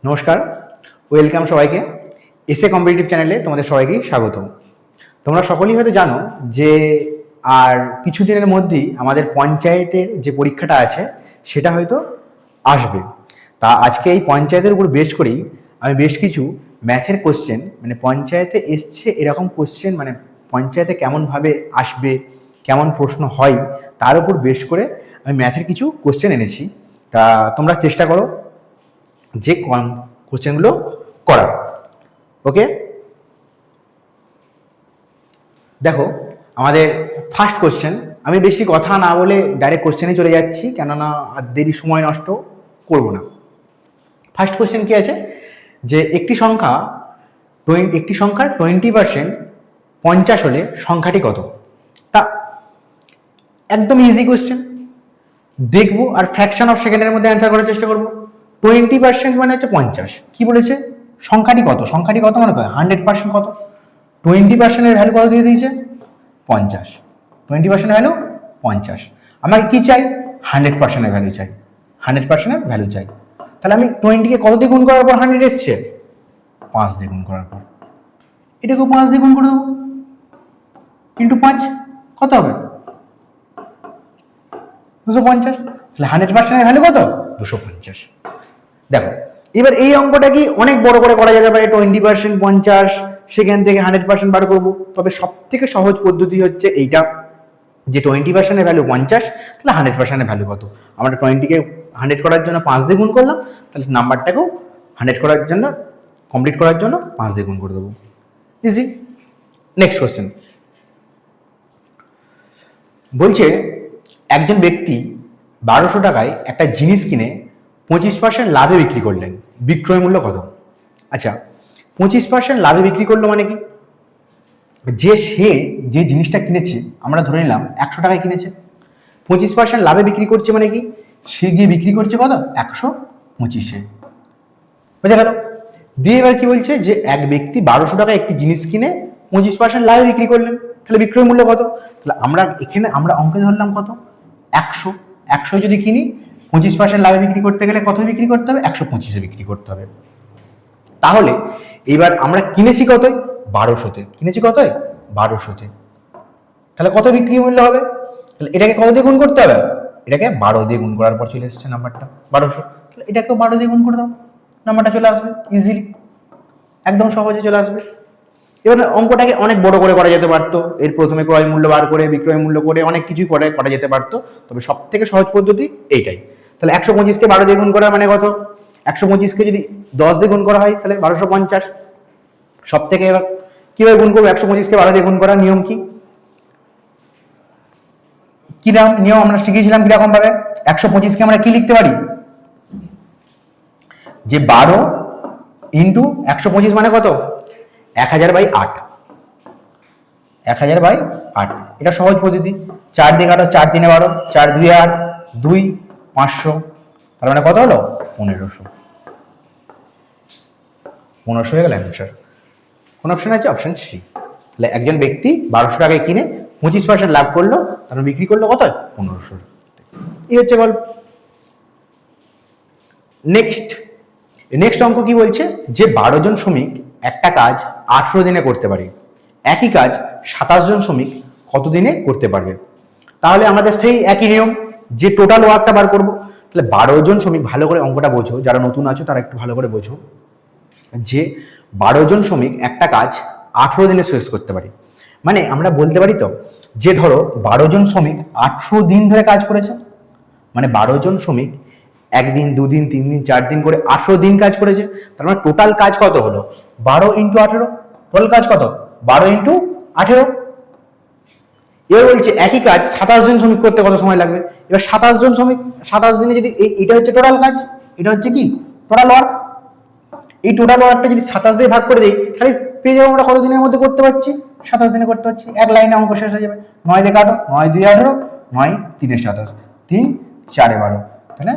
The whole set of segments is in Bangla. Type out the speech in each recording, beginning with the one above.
নমস্কার, ওয়েলকাম সবাইকে। এসএ কম্পিটিটিভ চ্যানেলে তোমাদের সবাইকেই স্বাগত। তোমরা সকলেই হয়তো জানো যে আর কিছুদিনের মধ্যেই আমাদের পঞ্চায়েতের যে পরীক্ষাটা আছে সেটা হয়তো আসবে। তা আজকে এই পঞ্চায়েতের উপর বেস করেই আমি বেশ কিছু ম্যাথের কোশ্চেন, মানে পঞ্চায়েতে এসছে এরকম কোশ্চেন, মানে পঞ্চায়েতে কেমনভাবে আসবে, কেমন প্রশ্ন হয়, তার উপর বেস করে আমি ম্যাথের কিছু কোশ্চেন এনেছি। তা তোমরা চেষ্টা করো যে কোশ্চেনগুলো করার। ওকে, দেখো আমাদের ফার্স্ট কোশ্চেন। আমি বেশি কথা না বলে ডাইরেক্ট কোশ্চেনে চলে যাচ্ছি, কেননা আর দেরি সময় নষ্ট করব না। ফার্স্ট কোশ্চেন কি আছে যে একটি সংখ্যার 20% 50 হলে সংখ্যাটি কত? তা একদম ইজি কোশ্চেন, দেখবো আর ফ্র্যাকশন অফ সেকেন্ডের মধ্যে অ্যান্সার করার চেষ্টা করবো। 20% মানে হচ্ছে 50। কি বলেছে? সংখ্যাটি কত? সংখ্যাটি কত মানে 100% কত? 20%-এর ভ্যালু কত দিয়ে দিয়েছে? 50। 20% ভ্যালু 50। আমাকে কি চাই? 100%-এর ভ্যালু চাই। 100%-এর ভ্যালু চাই। তাহলে আমি 20-কে কত দিয়ে গুণ করার পর 100 এসছে? 5 দিয়ে গুণ করার পর। এটাকেও 5 দিয়ে গুণ করে দেবো, ইন্টু 5 কত হবে? 250। তাহলে 100%-এর ভ্যালু কত? 250। দেখো এবার এই অঙ্কটা কি অনেক বড় করে করা যেতে পারে। 20% 50, সেখান থেকে 100% বার করবো। তবে সব থেকে সহজ পদ্ধতি হচ্ছে এইটা, যে 20%-এর ভ্যালু 50, তাহলে 100%-এর ভ্যালু কত? আমরা 20-কে 100 করার জন্য 5 দিয়ে গুণ করলাম, তাহলে নাম্বারটাকেও 100 করার জন্য, কমপ্লিট করার জন্য 5 দিয়ে গুণ করে দেবো। ইজি। নেক্সট কোশ্চেন বলছে একজন ব্যক্তি 1200 টাকায় একটা জিনিস কিনে 25% লাভে বিক্রি করলেন, বিক্রয় মূল্য কত? আচ্ছা, 25% লাভে বিক্রি করলো মানে কি? সে যে জিনিসটা কিনেছে, আমরা ধরে নিলাম 100 টাকায় কিনেছে, 25% লাভে বিক্রি করছে মানে কি? সে গিয়ে বিক্রি করছে কত? 125-এ। বুঝে গেল? দিয়ে এবার কি বলছে যে এক ব্যক্তি 1200 টাকায় একটি জিনিস কিনে 25% লাভে বিক্রি করলেন, তাহলে বিক্রয় মূল্য কত? তাহলে আমরা অঙ্কে ধরলাম কত? 100। 100 যদি কিনি, 25% লাভে বিক্রি করতে গেলে কত বিক্রি করতে হবে? 125-এ বিক্রি করতে হবে। তাহলে এবার আমরা কিনেছি কতই? 1200-তে। কিনেছি কতই? 1200-তে। তাহলে কত বিক্রি মূল্য হবে? তাহলে এটাকে কত দিয়ে গুণ করতে হবে? এটাকে 12 দিয়ে গুণ করার পর চলে এসেছে নাম্বারটা 1200। তাহলে এটাকেও 12 দিয়ে গুণ করে দাও, নাম্বারটা চলে আসবে ইজিলি, একদম সহজে চলে আসবে। এবার অঙ্কটাকে অনেক বড় করে করা যেতে পারতো, এর প্রথমে ক্রয় মূল্য বার করে, বিক্রয় মূল্য করে, অনেক কিছুই করা যেতে পারতো। তবে সব থেকে সহজ পদ্ধতি এইটাই। তাহলে 125-কে 12 দিয়ে গুণ করা মানে কত? 125-কে যদি 10 দিয়ে গুণ করা হয় তাহলে 1250। সব থেকে এবার কিভাবে গুণ করবো? 125-কে 12 দিয়ে গুণ করার নিয়ম কি? কিরকম নিয়ম আমরা শিখেছিলাম? কিরকম ভাবে 125-কে আমরা কি লিখতে পারি? যে 12 ইন্টু 125 মানে কত? 1000/8। 1000/8, এটা সহজ পদ্ধতি। 4 দিয়ে কাটো, 4 3 12, 4 2 8, 2 500, তার মানে কত হলো? 1500। 1500 হয়ে গেল অ্যান্সার। কোন অপশন আছে? Option C. তাহলে একজন ব্যক্তি 1200 টাকায় কিনে 25% লাভ করলো, তারপর বিক্রি করলো কত? 1500। এই হচ্ছে গল্প। নেক্সট অঙ্ক কি বলছে? যে 12 জন শ্রমিক একটা কাজ 18 দিনে করতে পারে, একই কাজ 27 জন শ্রমিক কত দিনে করতে পারবে? তাহলে আমাদের সেই একই নিয়ম, যে টোটাল ওয়ার্কটা বার করবো। তাহলে 12 জন শ্রমিক, ভালো করে অঙ্কটা বোঝো, যারা নতুন আছো তারা একটু ভালো করে বোঝো, যে 12 জন শ্রমিক একটা কাজ 18 দিনে শেষ করতে পারে। মানে আমরা বলতে পারি তো, যে ধরো 12 জন শ্রমিক 18 দিন ধরে কাজ করেছে, মানে 12 জন শ্রমিক 1 দিন 2 দিন 3 দিন 4 দিন করে 18 দিন কাজ করেছে। তার মানে টোটাল কাজ কত হলো? 12 ইন্টু 18। টোটাল কাজ কত? 12 ইন্টু 18। এবার বলছে একই কাজ 27 জন শ্রমিক করতে কত সময় লাগবে? এবার 27 জন শ্রমিক 27 দিনে, যদি এটা হচ্ছে টোটাল কাজ, এটা হচ্ছে কি টোটাল ওয়ার্ক। এই টোটাল ওয়ার্কটা যদি 27 দিয়ে ভাগ করে দিই, তাহলে পেয়ে যাবো আমরা কত দিনের মধ্যে করতে পারছি? 27 দিনে করতে পারছি। এক লাইনে অঙ্ক শেষ হয়ে যাবে। 9 দিয়ে কাটো, 9 2 18, 9 3 27, 3 4 12, তাহলে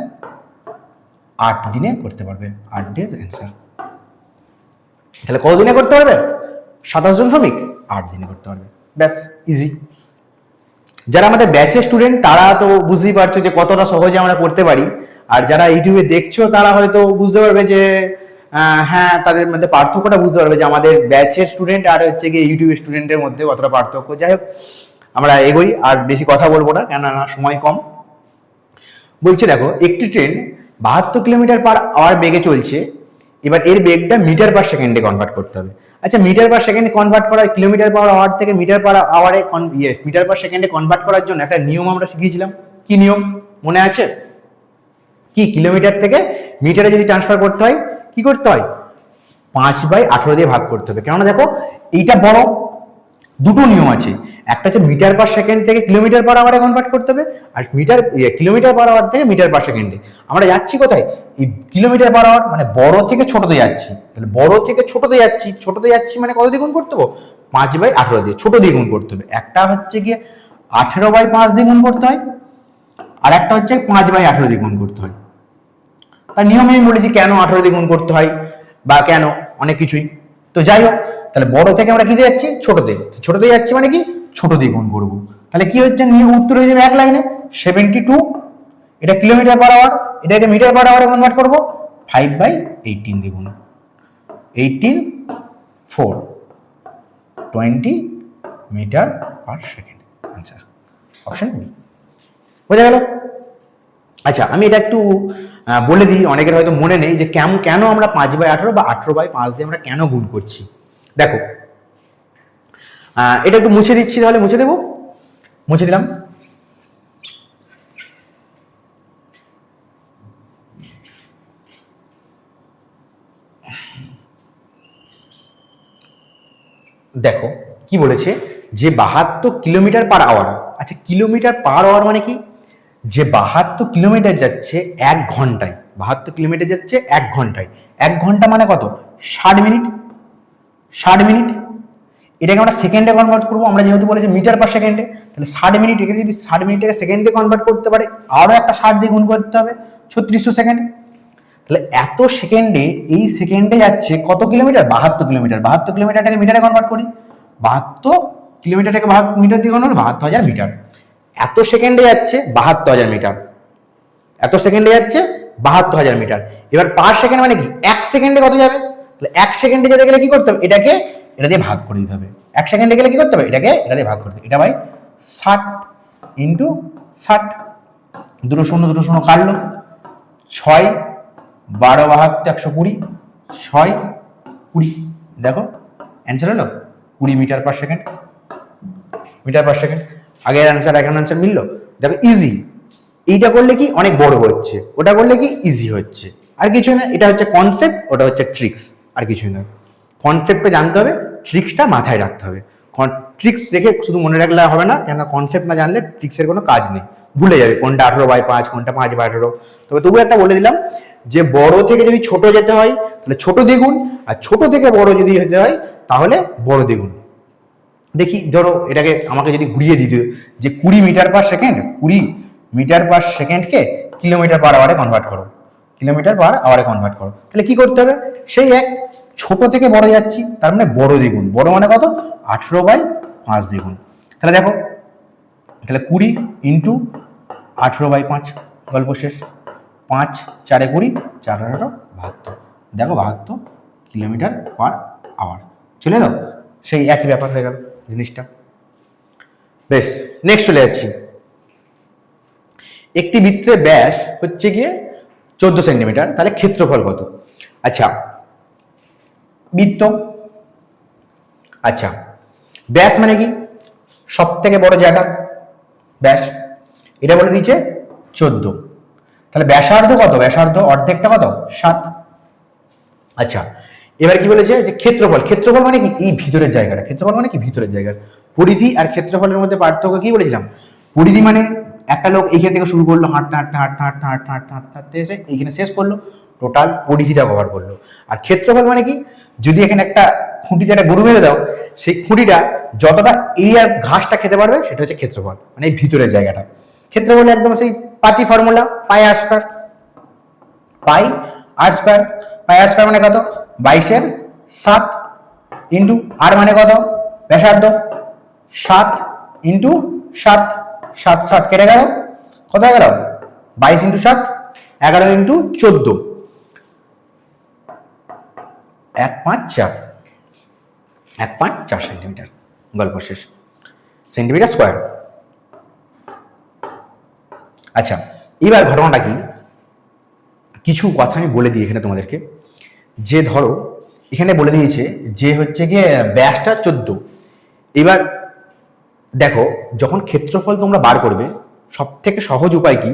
8 দিনে করতে পারবে। 8 ডেজ অ্যান্সার। তাহলে কত দিনে করতে পারবে? 27 জন শ্রমিক 8 দিনে করতে পারবে। ব্যাস, ইজি। যারা আমাদের ব্যাচের স্টুডেন্ট তারা তো বুঝতেই পারছো যে কতটা সহজে আমরা করতে পারি। আর যারা ইউটিউবে দেখছো তারা হয়তো বুঝতে পারবে যে হ্যাঁ, তাদের মধ্যে পার্থক্যটা বুঝতে পারবে যে আমাদের ব্যাচের স্টুডেন্ট আর হচ্ছে গিয়ে ইউটিউবের স্টুডেন্টের মধ্যে কতটা পার্থক্য। যাই হোক, আমরা এগোই, আর বেশি কথা বলবো না, কেননা সময় কম। বলছে দেখো, একটি ট্রেন 72 কিলোমিটার/আওয়ার বেগে চলছে, এবার এর বেগটা মিটার পার সেকেন্ডে কনভার্ট করতে হবে। আচ্ছা, মিটার পার সেকেন্ডে কনভার্ট করা, কিলোমিটার/আওয়ার থেকে মিটার পার আওয়ারে মিটার পার সেকেন্ডে কনভার্ট করার জন্য একটা নিয়ম আমরা শিখিয়েছিলাম। কি নিয়ম মনে আছে? কি, কিলোমিটার থেকে মিটারে যদি ট্রান্সফার করতে হয় কি করতে হয়? 5/18 দিয়ে ভাগ করতে হবে। কেননা দেখো, এইটা বড়, দুটো নিয়ম আছে। একটা হচ্ছে মিটার পার সেকেন্ড থেকে কিলোমিটার পার আওয়ারে কনভার্ট করতে হবে, আর কিলোমিটার পার আওয়ার থেকে মিটার পার সেকেন্ডে। আমরা যাচ্ছি কোথায়? এই কিলোমিটার পার আওয়ার, মানে বড় থেকে ছোটতে যাচ্ছি। তাহলে বড় থেকে ছোটতে যাচ্ছি মানে কত দিয়ে গুণ করতে হবে? 5/18 দিয়ে, ছোট দিয়ে গুণ করতে হবে। একটা হচ্ছে গিয়ে 18/5 দিয়ে গুণ করতে হয়, আর একটা হচ্ছে 5/18 দিয়ে গুণ করতে হয়। তার নিয়মে আমি বলেছি কেন 18 দিয়ে গুণ করতে হয়, বা কেন অনেক কিছুই। তো যাই হোক, তাহলে বড় থেকে আমরা কিতে যাচ্ছি? ছোটতে যাচ্ছি মানে কি? ছোট দিয়ে গুণ করবো। তাহলে কি হচ্ছে? নিয়ম উত্তর হয়ে যাবে এক লাইনে 72। এটা কিলোমিটার পার আওয়ার, এটাকে মিটার পার আওয়ারে কনভার্ট করবো, 5/18 দিয়ে গুণ। 18 4 20 মিটার পার সেকেন্ড। আচ্ছা, অপশন বি বোঝা গেল? আচ্ছা, আমি এটা একটু বলে দিই, অনেকের হয়তো মনে নেই যে কেন আমরা 5/18 বা 18/5 দিয়ে আমরা কেন গুণ করছি। দেখো, এটা একটু মুছে দিচ্ছি, তাহলে মুছে দেবো, মুছে দিলাম। দেখো কি বলেছে, যে 72 কিলোমিটার/আওয়ার। আচ্ছা, কিলোমিটার পার আওয়ার মানে কি? যে 72 কিলোমিটার যাচ্ছে 1 ঘন্টায়, 72 কিলোমিটার যাচ্ছে 1 ঘন্টায়। 1 ঘন্টা মানে কত? 60 মিনিট। 60 মিনিট, এটাকে আমরা সেকেন্ডে কনভার্ট করবো। আমরা যেহেতু বলেছি মিটার পার সেকেন্ডে, তাহলে 60 মিনিট, এখানে যদি 60 মিনিটটাকে সেকেন্ডে কনভার্ট করতে পারে, আরও একটা 60 দিয়ে গুণ করতে হবে, 3600 সেকেন্ড। তাহলে এত সেকেন্ডে, এই সেকেন্ডে যাচ্ছে কত কিলোমিটার? 72 কিলোমিটার। 72 কিলোমিটারটাকে মিটারে কনভার্ট করি, 72 কিলোমিটারটাকে মিটার দিয়ে কনভার্ট, 72,000 মিটার। এত সেকেন্ডে যাচ্ছে 72,000 মিটার, এত সেকেন্ডে যাচ্ছে 72,000 মিটার। এবার পার সেকেন্ড মানে কি? 1 সেকেন্ডে কত যাবে? তাহলে 1 সেকেন্ডে যেতে গেলে কি করতে হবে? এটাকে এটা দিয়ে ভাগ করে দিতে হবে। 1 সেকেন্ডে গেলে কি করতে হবে? এটাকে এটা দিয়ে ভাগ করে দিতে হবে। এটা ভাই 60 ইন্টু 60, দুটো শূন্য কাটলো, 6 12 72 120, 6 20। দেখো অ্যান্সার হলো 20 metre per second. Meter per second, আগের অ্যান্সার এখন অ্যান্সার মিললো। দেখো ইজি, এইটা করলে কি অনেক বড় হচ্ছে, ওটা করলে কি ইজি হচ্ছে, আর কিছু না। এটা হচ্ছে কনসেপ্ট, ওটা হচ্ছে ট্রিক্স, আর কিছুই না। কনসেপ্টে জানতে হবে, ট্রিক্সটা মাথায় রাখতে হবে। ট্রিক্স দেখে শুধু মনে রাখলে হবে না, কেন কনসেপ্ট না জানলে ট্রিক্সের কোনো কাজ নেই, ভুলে যাবে কোনটা 18/5, কোনটা 5/18। তবে তবু একটা বলে দিলাম, যে বড় থেকে যদি ছোট যেতে হয় তাহলে ছোট দ্বিগুণ, আর ছোট থেকে বড় যদি যেতে হয় তাহলে বড় দ্বিগুণ। দেখি, ধরো এটাকে আমাকে যদি ঘুরিয়ে দিতে, যে 20 metre per second, 20 metre per সেকেন্ডকে কিলোমিটার পার আওয়ারে কনভার্ট করো, কিলোমিটার পার আওয়ারে কনভার্ট করো, তাহলে কি করতে হবে? সেই এক, ছোট থেকে বড় যাচ্ছি, তার মানে বড় দ্বিগুণ। বড় মানে কত? 18/5 দ্বিগুণ। তাহলে দেখো, তাহলে 20 ইন্টু 18/5, গল্প শেষ। 5 4 20, 4 18 72। দেখো 72 কিলোমিটার পার আওয়ার চলে এলো। সেই একই ব্যাপার হয়ে গেল জিনিসটা। বেশ, নেক্সট চলে যাচ্ছি। একটি বৃত্তের ব্যাস হচ্ছে গিয়ে 14 সেন্টিমিটার, তাহলে ক্ষেত্রফল কত? আচ্ছা, বৃত্ত, আচ্ছা ব্যাস মানে কি? সব থেকে বড় জায়গা ব্যাস, এটা বলে দিয়েছে 14। তাহলে ব্যাসার্ধ কত? ব্যাসার্ধ অর্ধেকটা কত? 7। আচ্ছা, এবার কি বলেছে? যে ক্ষেত্রফল, ক্ষেত্রফল মানে কি? এই ভিতরের জায়গাটা। ক্ষেত্রফল মানে কি? ভিতরের জায়গা। পরিধি আর ক্ষেত্রফলের মধ্যে পার্থক্য কি বলেছিলাম? পরিধি মানে একটা লোক এইখান থেকে শুরু করলো, হাঁটতে হাঁটতে হাঁটতে হাঁটতে হাঁটতে হাঁটতে হাঁটতে হাঁটতে এসে এইখানে শেষ করলো, টোটাল পরিধিটা কভার করলো। আর ক্ষেত্রফল মানে কি? যদি এখানে একটা খুঁটি যেটা গরু মেরে দাও, সেই খুঁটিটা যতটা এরিয়ার ঘাসটা খেতে পারবে সেটা হচ্ছে ক্ষেত্রফল, মানে এই ভিতরের জায়গাটা। ক্ষেত্রফল একদম সেই পাতি ফর্মুলা, পাই আর স্কয়ার। পাই আর স্কয়ার, পাই আর স্কয়ার মানে কত? 22/7 ইন্টু আর মানে কত? ব্যাসার্ধ। 7 ইন্টু 7, 7 7 কেটে গেল, কত হয়ে গেল? 22 ইন্টু 7, 11 ইন্টু 14, 1.5 4, 1.4 সেন্টিমিটার, গল্প শেষ। Centimetre square. আচ্ছা, এবার ঘটনাটা কি, কিছু কথা আমি বলে দিই এখানে তোমাদেরকে। যে ধরো এখানে বলে দিয়েছে যে হচ্ছে গিয়ে ব্যাসটা 14। এবার দেখো, যখন ক্ষেত্রফল তোমরা বার করবে, সব থেকে সহজ উপায় কি,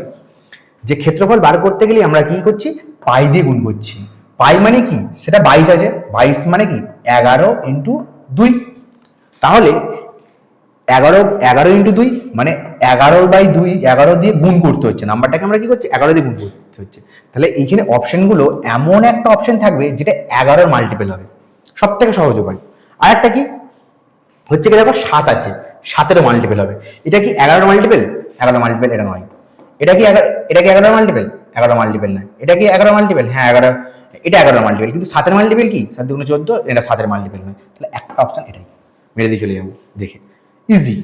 যে ক্ষেত্রফল বার করতে গেলে আমরা কি করছি, পাই দিয়ে গুণ করছি। পাই মানে কি, সেটা 22 আছে, 22 মানে কি 11 ইন্টু 2। তাহলে 11 ইন্টু 2 মানে 11/2, 11 দিয়ে গুণ করতে হচ্ছে, নাম্বারটাকে আমরা কি করছি 11 দিয়ে গুণ করতে হচ্ছে। তাহলে এইখানে অপশনগুলো এমন একটা অপশন থাকবে যেটা 11 মাল্টিপল হবে, সব থেকে সহজ উপায়। আর একটা কি হচ্ছে কি, দেখো 7 আছে, 7-এরও মাল্টিপল হবে। এটা কি 11 মাল্টিপল? 11 মাল্টিপল এটা নয়। এটা কি 11 মাল্টিপল? 11 মাল্টিপল নয়। এটা কি 11 মাল্টিপল? হ্যাঁ 11, এটা 11 মাল্টিপল, কিন্তু 7-এর মাল্টিপল কি, 7 × 14, এটা 7-এর মাল্টিপল নয়। তাহলে একটা অপশন এটাই, মেরে দিয়ে চলে যাবো দেখে, ইজি।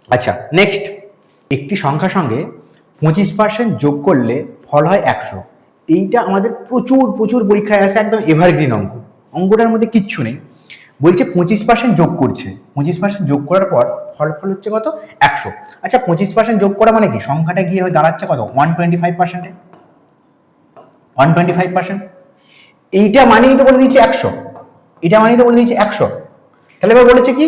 আচ্ছা নেক্সট, একটি সংখ্যার সঙ্গে 25% যোগ করলে ফল হয় 100। এইটা আমাদের প্রচুর প্রচুর পরীক্ষায় আসে, একদম এভারগ্রিন অঙ্ক, অঙ্কটার মধ্যে কিচ্ছু নেই। বলছে 25% যোগ করছে, 25% যোগ করার পর ফল হচ্ছে কত, 100। আচ্ছা 25% যোগ করা মানে কি, সংখ্যাটা গিয়ে হয়ে দাঁড়াচ্ছে কত, 125%। 125%, এইটা মানেই তো বলে দিয়েছে 100, এটা মানেই তো বলে দিয়েছে 100। তাহলে এবার বলেছে কি,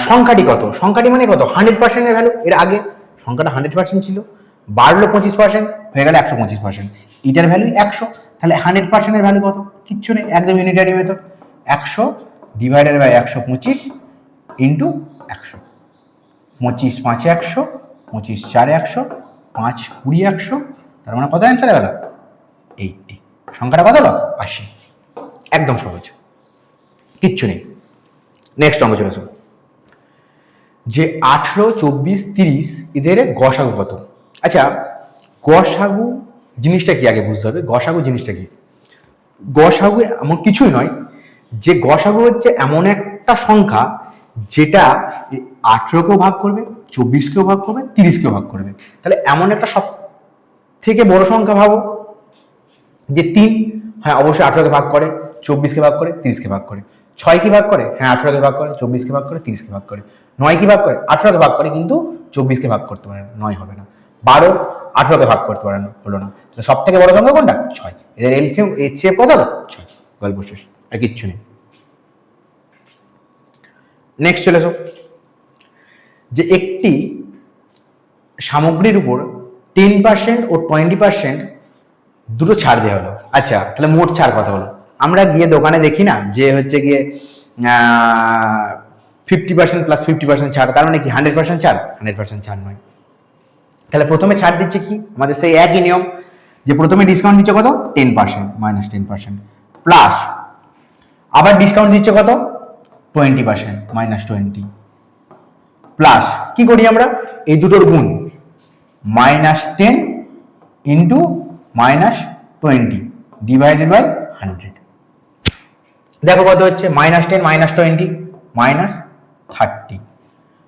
সংখ্যাটি কত, সংখ্যাটি মানে কত, 100%-এর ভ্যালু। এর আগে সংখ্যাটা 100% ছিল, বাড়লো 25%, হয়ে গেল 125%। এটার ভ্যালু 100, তাহলে 100%-এর ভ্যালু কত, কিচ্ছু নেই, একদম unitary method. 100 divided by 125 into 100। 25 5 100, 25 4 100, 5 20 100, তার মানে কত অ্যান্সার গেল, 80। সংখ্যাটা কত হলো, 80। একদম সহজ, কিচ্ছু নেই। নেক্সট অঙ্ক চলে আসো, যে 18 24 30 এদের গসাগু কত। আচ্ছা গসাগু জিনিসটা কি আগে বুঝতে হবে, গসাগু জিনিসটা কি। গসাগু এমন কিছুই নয়, যে গসাগু হচ্ছে এমন একটা সংখ্যা যেটা 18কেও ভাগ করবে, 24কেও ভাগ করবে, 30কেও ভাগ করবে। তাহলে এমন একটা সব থেকে বড় সংখ্যা ভাবো, যে 3, হ্যাঁ অবশ্যই 18কে ভাগ করে, 24কে ভাগ করে, 30কে ভাগ করে। 6 কি ভাগ করে, হ্যাঁ 18কে ভাগ করে, 24কে ভাগ করে, 30কে ভাগ করে। 9 কি ভাগ করে, 18কে ভাগ করে, কিন্তু 24কে ভাগ করতে পারে না, 9 হবে না। 12 18কে ভাগ করতে পারে না, হলো না। তাহলে সব থেকে বড় সংখ্যা কোনটা, 6। এদের এলসিএম এইচসিএফ কত হবে, 6। গল্প শেষ, আর কিচ্ছু নেই। নেক্সট চলে এসো, যে একটি সামগ্রীর উপর 10% ও 20% দুটো ছাড় দেওয়া হলো। আচ্ছা তাহলে মোট ছাড় কত হলো, আমরা গিয়ে দোকানে দেখি না যে হচ্ছে গিয়ে 50% প্লাস 50% ছাড়, তার মানে কি 100% ছাড়, 100% ছাড় নয়। তাহলে প্রথমে ছাড় দিচ্ছে কি, আমাদের সেই একই নিয়ম, যে প্রথমে ডিসকাউন্ট দিচ্ছে কত, 10% মাইনাস 10%, প্লাস আবার ডিসকাউন্ট দিচ্ছে কত, 20% মাইনাস 20, প্লাস কি করি আমরা, এই দুটোর গুণ, -10 ইন্টু -20 ডিভাইডেড বাই 100। দেখো কত হচ্ছে, -10 -20 -30,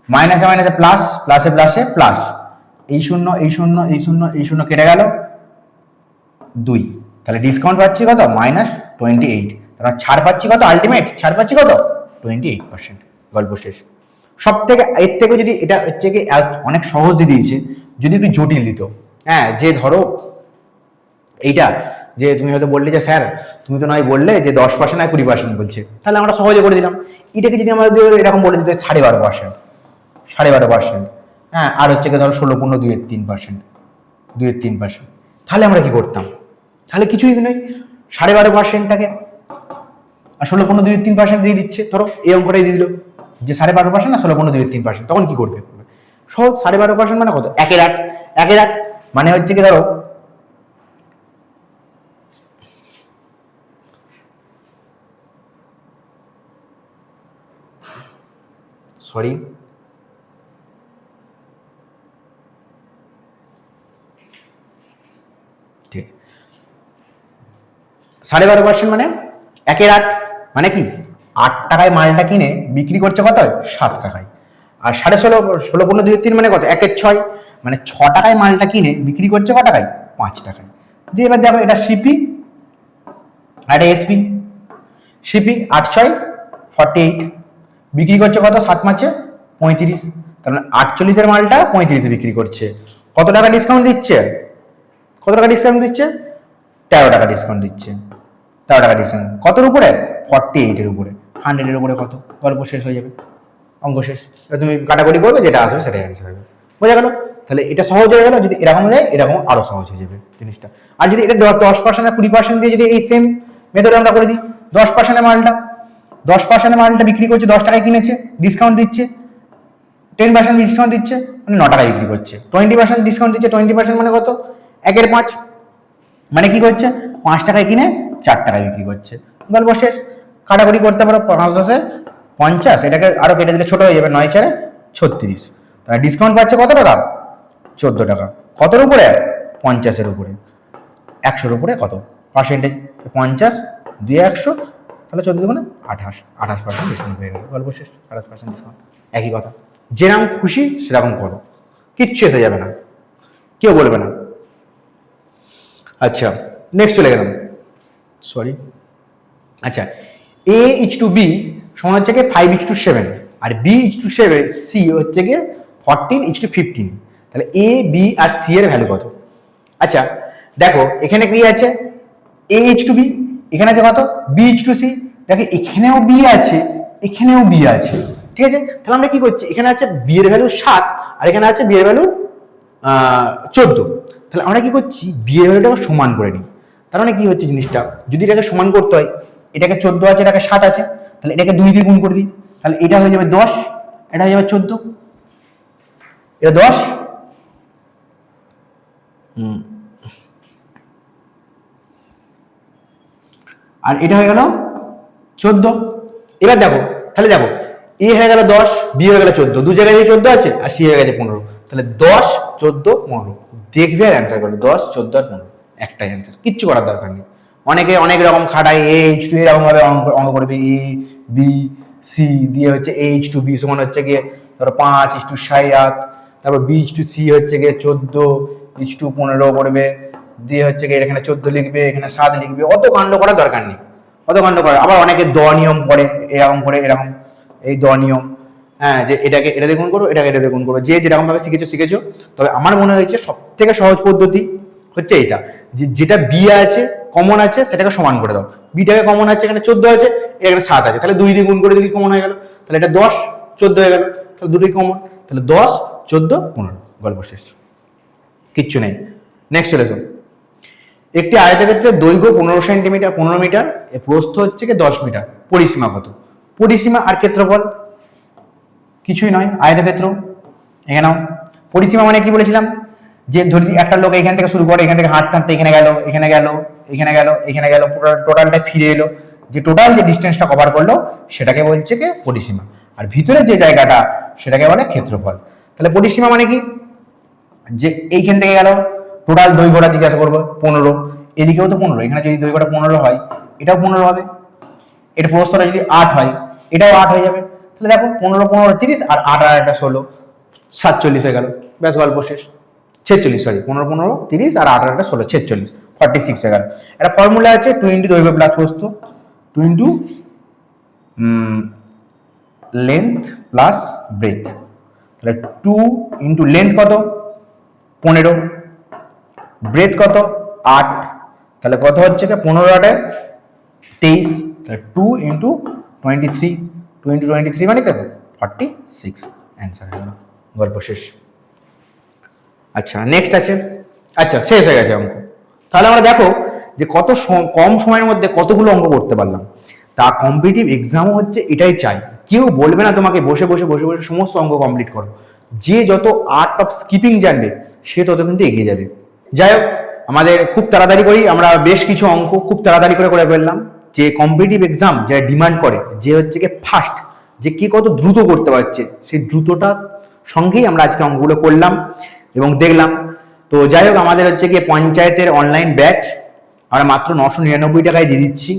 মাইনাসে মাইনাসে প্লাস, প্লাসে প্লাসে প্লাস, এই শূন্য এই শূন্য এই শূন্য এই শূন্য কেটে গেল 2। তাহলে ডিসকাউন্ট পাচ্ছি কত, -28। তারপর ছাড় পাচ্ছি কত, আলটিমেট ছাড় পাচ্ছি কত, 28%। গল্প শেষ। সব থেকে এর থেকে যদি এটা হচ্ছে কি অনেক সহজ দিয়ে দিয়েছে, যদি একটু জটিল দিত, হ্যাঁ যে ধরো এইটা, যে তুমি হয়তো বললে যে স্যার তুমি তো নয় বললে যে 10% আর 20% বলছে, তাহলে আমরা সহজে করে দিলাম। এটাকে যদি আমাদের এরকম বলে দিতে 12.5%, 12.5%, হ্যাঁ আর হচ্ছে কি ধরো 16.2-3%, 2-3%, তাহলে আমরা কি করতাম, তাহলে কিছুই নয়, 12.5%টাকে আর 16.2-3% দিয়ে দিচ্ছে, ধরো এই অঙ্কটাই দিয়ে দিল যে 12.5% না 16.2-3%, তখন কি করবে, সহজ। 12.5% মানে কত, 1/8, 1/8 মানে হচ্ছে কি ধরো সরি ঠিক 12.5% মানে 1/8, মানে কি 8 টাকায় মালটা কিনে বিক্রি করছে কত, 7 টাকায়। আর 16.2-3 মানে কত, 1/6, মানে 6 টাকায় মালটা কিনে বিক্রি করছে কত টাকায়, 5 টাকায়। দিয়ে এবার দেখো এটা সিপি, আর একটা এসপি সিপি 8 6 48 বিক্রি করছে কত 7 মাসে 35, তার মানে 48 মালটা 35 বিক্রি করছে। কত টাকা ডিসকাউন্ট দিচ্ছে? কত টাকা ডিসকাউন্ট দিচ্ছে? 13 টাকা ডিসকাউন্ট দিচ্ছে। 13 টাকা ডিসকাউন্ট কতর উপরে? 48 এর উপরে। 100 এর উপরে কত? গল্প শেষ হয়ে যাবে, অঙ্ক শেষ। তুমি কাটাকুটি করবে, যেটা আসবে সেটাই অ্যান্সার হবে। বোঝা গেল? তাহলে এটা সহজ হয়ে গেল। যদি এরকম যায়, এরকম আরো সহজ হয়ে যাবে জিনিসটা। আর যদি এটা 10% আর 20% দিয়ে যদি এই সেম মেথড আমরা করে দিই, 10% মালটা 10% মালটা বিক্রি করছে 10 টাকায় কিনেছে, ডিসকাউন্ট দিচ্ছে 10% ডিসকাউন্ট দিচ্ছে, মানে 9 টাকায় বিক্রি করছে। 20% ডিসকাউন্ট দিচ্ছে, 20% মানে কত? 1/5, মানে কি করছে? 5 টাকায় কিনে 4 টাকায় বিক্রি করছে। গল্প শেষ। কাটাকুটি করতে পারো, 5 10 50, এটাকে আরো কেটে দিলে ছোট হয়ে যাবে, 9 4 36। তাহলে ডিসকাউন্ট পাচ্ছে কত টাকা? 14 টাকা। কতর উপরে? 50 এর উপরে। 100 এর উপরে কত পার্সেন্টেজ? 50 2 100, তাহলে 14 দুগুণে 28% ডিসকাউন্ট হয়ে গেল। গল্প শেষ। 28% ডিসকাউন্ট। একই কথা, যেরকম খুশি সেরকম করো, কিচ্ছু এসে যাবে না, কেউ বলবে না। আচ্ছা, নেক্সট চলে গেলাম। সরি। আচ্ছা, a ইজ টু b সমান হচ্ছে কি 5:7, আর b ইজ টু 7 c হচ্ছে কি 14:15। তাহলে a b আর c এর ভ্যালু কত? আচ্ছা দেখো, এখানে কি আছে? a ইজ টু b, এখানে আছে কত? b is to c। দেখো এখানেও b আছে, এখানেও b আছে, ঠিক আছে? তাহলে আমরা কি করছি? এখানে আছে b এর ভ্যালু 7, আর এখানে আছে b এর ভ্যালু 14। তাহলে আমরা কি করছি? b এর ভ্যালুটাকে সমান করে নিই। তার মানে কি হচ্ছে জিনিসটা? যদি এটাকে সমান করতে হয়, এটাকে 14 আছে, এটাকে 7 আছে, তাহলে এটাকে 2 দিয়ে গুণ করে দিই, তাহলে এটা হয়ে যাবে 10, এটা হয়ে যাবে 14, এটা 10, আর এটা হয়ে গেল 14। এবার দেখো, তাহলে দেখো এ হয়ে গেল 10, বি হয়ে গেল 14, দু জায়গায় 14 আছে, আর সি হয়ে গেছে 15। তাহলে 10 14 15 দেখবে আর অ্যান্সার করবে। 10 14 আর 15 একটাই অ্যান্সার, কিচ্ছু করার দরকার নেই। অনেকে অনেক রকম খাটায়, H2 এরকম ভাবে অঙ্ক করবে, এ বি সি দিয়ে হচ্ছে H2 B সমান হচ্ছে গিয়ে ধরো 5:7, তারপর B/C হচ্ছে গিয়ে 14:15 করবে, দিয়ে হচ্ছে গিয়ে এখানে 14 লিখবে, এখানে 7 লিখবে। অত কাণ্ড করার দরকার নেই, অত কাণ্ড করা। আবার অনেকে দ নিয়ম করে, এরকম করে, এরকম, এই দ নিয়ম, হ্যাঁ, যে এটাকে এটা দেখুন করবো, এটাকে এটা দেখুন করবো, যে যেরকম ভাবে শিখেছো। তবে আমার মনে হয়েছে সব থেকে সহজ পদ্ধতি হচ্ছে এটা, যেটা বি আছে কমন আছে সেটাকে সমান করে দাও। বিটাকে কমন আছে, এখানে 14 আছে, এখানে 7 আছে, তাহলে 2 দিয়ে গুণ করে দিলে কমন হয়ে গেল। তাহলে এটা 10 14 হয়ে গেল, তাহলে দুটোই কমন। তাহলে 10 14 15, গল্প শেষ, কিচ্ছু নেই। নেক্সট চলে যাও। একটি আয়তক্ষেত্রের দৈর্ঘ্য 15 সেন্টিমিটার 15 মিটার, এর প্রস্থ হচ্ছে কি 10 মিটার। পরিসীমা কত? পরিসীমা আর ক্ষেত্রফল কিছুই নয়, আয়তক্ষেত্র। এখানেও পরিসীমা মানে কি বলেছিলাম? যে ধরি একটা লোক এখান থেকে শুরু করে, এখান থেকে হাঁটতে হাঁটতে এখানে গেল, এখানে গেল, এখানে গেল, এখানে গেল, টোটালটা ফিরে এলো, যে টোটাল যে ডিস্টেন্সটা কভার করলো সেটাকে বলছে কি পরিসীমা। আর ভিতরে যে জায়গাটা সেটাকে বলে ক্ষেত্রফল। তাহলে পরিসীমা মানে কি? যে এইখান থেকে গেল, টোটাল দৈর্ঘ্যটা জিজ্ঞাসা করবো 15, এদিকেও তো 15, এখানে যদি দৈর্ঘ্যটা 15 হয়, এটাও 15 হবে। এটা প্রস্থটা যদি 8 হয়, এটাও 8 হয়ে যাবে। তাহলে দেখো 15 15 30, আর 8 আর একটা 16, 47 হয়ে গেল। ব্যাস, গল্প শেষ। 46, সরি, 15 15 30 আর 8 আর একটা 16, 46, 46 হয়ে গেল। একটা ফর্মুলা আছে, 2 ইন্টু দৈর্ঘ্য প্লাস প্রস্থ, 2 ইন্টু লেন্থ প্লাস ব্রেথ। তাহলে 2 ইন্টু লেন্থ কত? 15, ব্রেথ কত? 8, তাহলে কত হচ্ছে? 15 8 23, তাহলে 2 ইন্টু 23, 2 ইন্টু 23 মানে কত? 46, অ্যান্সার হয়ে গেল, গল্প শেষ। আচ্ছা, নেক্সট আছে। আচ্ছা, শেষ হয়ে গেছে অঙ্ক। তাহলে আমরা দেখো যে কত কম সময়ের মধ্যে কতগুলো অঙ্ক করতে পারলাম। তা কম্পিটিটিভ এক্সামও হচ্ছে এটাই চাই, কেউ বলবে না তোমাকে বসে বসে বসে বসে সমস্ত অঙ্ক কমপ্লিট করো। যে যত আর্ট অফ স্কিপিং জানবে সে তত কিন্তু এগিয়ে যাবে। যাই হোক, আমাদের খুব তাড়াতাড়ি করি, আমরা বেশ কিছু অঙ্ক খুব তাড়াতাড়ি করে করে ফেললাম। যে কম্পিটিটিভ এক্সাম যারা ডিমান্ড করে, যে হচ্ছে কি ফাস্ট, যে কে কত দ্রুত করতে পারছে, সেই দ্রুতটা সঙ্গেই আমরা আজকে অঙ্কগুলো করলাম এবং দেখলাম। তো যাই হোক, আমাদের হচ্ছে গিয়ে পঞ্চায়েতের অনলাইন ব্যাচ আমরা মাত্র 999 টাকায় দিয়ে দিচ্ছি,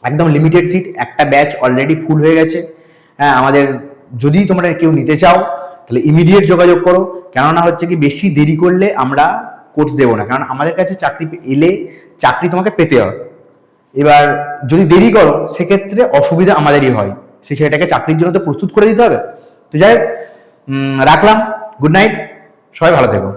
একদম লিমিটেড সিট। একটা ব্যাচ অলরেডি ফুল হয়ে গেছে। হ্যাঁ, আমাদের যদি তোমরা কেউ নিতে চাও তাহলে ইমিডিয়েট যোগাযোগ করো, কেননা হচ্ছে কি বেশি দেরি করলে আমরা কোর্স দেবো না, কারণ আমাদের কাছে চাকরি এলে চাকরি তোমাকে পেতে হবে। এবার যদি দেরি করো সেক্ষেত্রে অসুবিধা আমাদেরই হয়, সেই ছেলেটাকে চাকরির জন্য তো প্রস্তুত করে দিতে হবে। তো যাই হোক, রাখলাম। গুড নাইট, সবাই ভালো থেকো।